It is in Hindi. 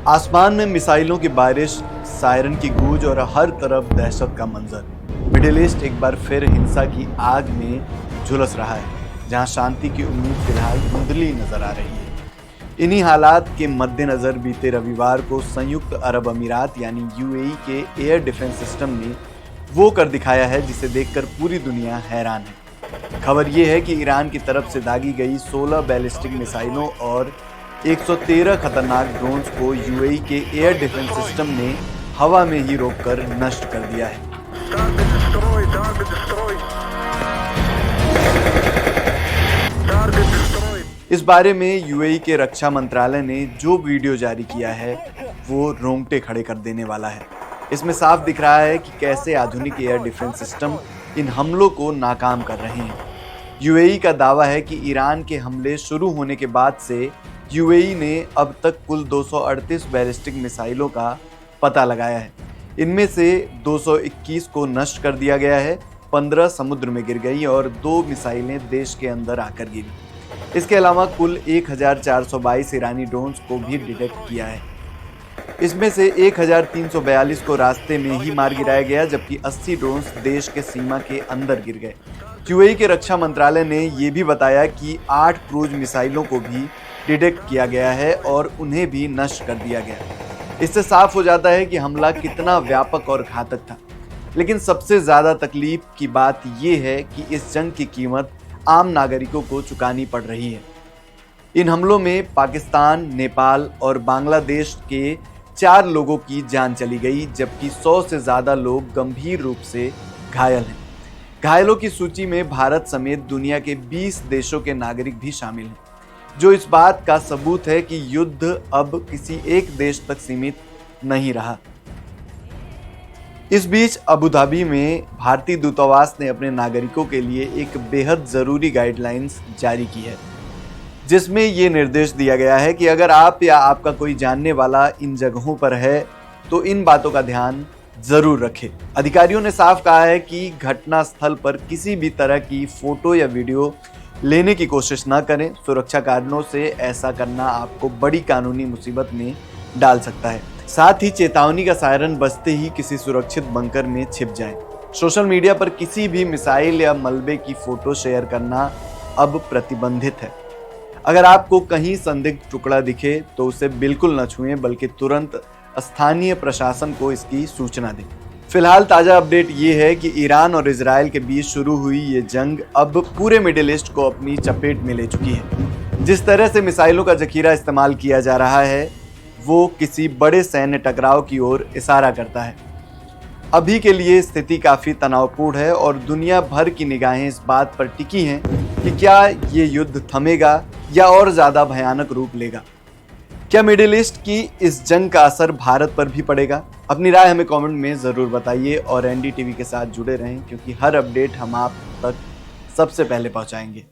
आसमान में मिसाइलों की बारिश, सायरन की गूंज और हर तरफ दहशत का मंजर। मिडिल ईस्ट एक बार फिर हिंसा की आग में झुलस रहा है, जहां शांति की उम्मीद फिलहाल धुंधली नजर आ रही है। इन्हीं हालात के मद्देनजर बीते रविवार को संयुक्त अरब अमीरात यानी यूएई के एयर डिफेंस सिस्टम ने वो कर दिखाया है जिसे देखकर पूरी दुनिया हैरान है। खबर ये है कि ईरान की तरफ से दागी गई 16 बैलिस्टिक मिसाइलों और 113 खतरनाक ड्रोन्स को यूएई के एयर डिफेंस सिस्टम ने हवा में ही रोककर नष्ट कर दिया है। इस बारे में यूएई के रक्षा मंत्रालय ने जो वीडियो जारी किया है वो रोंगटे खड़े कर देने वाला है। इसमें साफ दिख रहा है कि कैसे आधुनिक एयर डिफेंस सिस्टम इन हमलों को नाकाम कर रहे हैं। यूएई का दावा है कि ईरान के हमले शुरू होने के बाद से यूएई ने अब तक कुल 238 बैलिस्टिक मिसाइलों का पता लगाया है। इनमें से 221 को नष्ट कर दिया गया है, 15 समुद्र में गिर गई और 2 मिसाइलें देश के अंदर आकर गिरी। इसके अलावा कुल 1422 ईरानी ड्रोन्स को भी डिटेक्ट किया है। इसमें से 1342 को रास्ते में ही मार गिराया गया, जबकि 80 ड्रोन्स देश के सीमा के अंदर गिर गए। यूएई के रक्षा मंत्रालय ने ये भी बताया कि 8 क्रूज मिसाइलों को भी डिटेक्ट किया गया है और उन्हें भी नष्ट कर दिया गया। इससे साफ हो जाता है कि हमला कितना व्यापक और घातक था। लेकिन सबसे ज्यादा तकलीफ की बात यह है कि इस जंग की कीमत आम नागरिकों को चुकानी पड़ रही है। इन हमलों में पाकिस्तान, नेपाल और बांग्लादेश के 4 लोगों की जान चली गई, जबकि 100 से ज्यादा लोग गंभीर रूप से घायल हैं। घायलों की सूची में भारत समेत दुनिया के 20 देशों के नागरिक भी शामिल हैं, जो इस बात का सबूत है कि युद्ध अब किसी एक देश तक सीमित नहीं रहा। इस बीच अबू धाबी में भारतीय दूतावास ने अपने नागरिकों के लिए एक बेहद जरूरी गाइडलाइंस जारी की है, जिसमें ये निर्देश दिया गया है कि अगर आप या आपका कोई जानने वाला इन जगहों पर है तो इन बातों का ध्यान जरूर रखें। अधिकारियों ने साफ कहा है कि घटना स्थल पर किसी भी तरह की फोटो या वीडियो लेने की कोशिश न करें। सुरक्षा कारणों से ऐसा करना आपको बड़ी कानूनी मुसीबत में डाल सकता है। साथ ही चेतावनी का सायरन बजते ही किसी सुरक्षित बंकर में छिप जाएं। सोशल मीडिया पर किसी भी मिसाइल या मलबे की फोटो शेयर करना अब प्रतिबंधित है। अगर आपको कहीं संदिग्ध टुकड़ा दिखे तो उसे बिल्कुल न छुएं, बल्कि तुरंत स्थानीय प्रशासन को इसकी सूचना दें। फिलहाल ताजा अपडेट ये है कि ईरान और इजराइल के बीच शुरू हुई ये जंग अब पूरे मिडिल ईस्ट को अपनी चपेट में ले चुकी है। जिस तरह से मिसाइलों का जखीरा इस्तेमाल किया जा रहा है वो किसी बड़े सैन्य टकराव की ओर इशारा करता है। अभी के लिए स्थिति काफी तनावपूर्ण है और दुनिया भर की निगाहें इस बात पर टिकी हैं कि क्या ये युद्ध थमेगा या और ज्यादा भयानक रूप लेगा। क्या मिडिल ईस्ट की इस जंग का असर भारत पर भी पड़ेगा? अपनी राय हमें कमेंट में ज़रूर बताइए और एनडीटीवी के साथ जुड़े रहें, क्योंकि हर अपडेट हम आप तक सबसे पहले पहुंचाएंगे।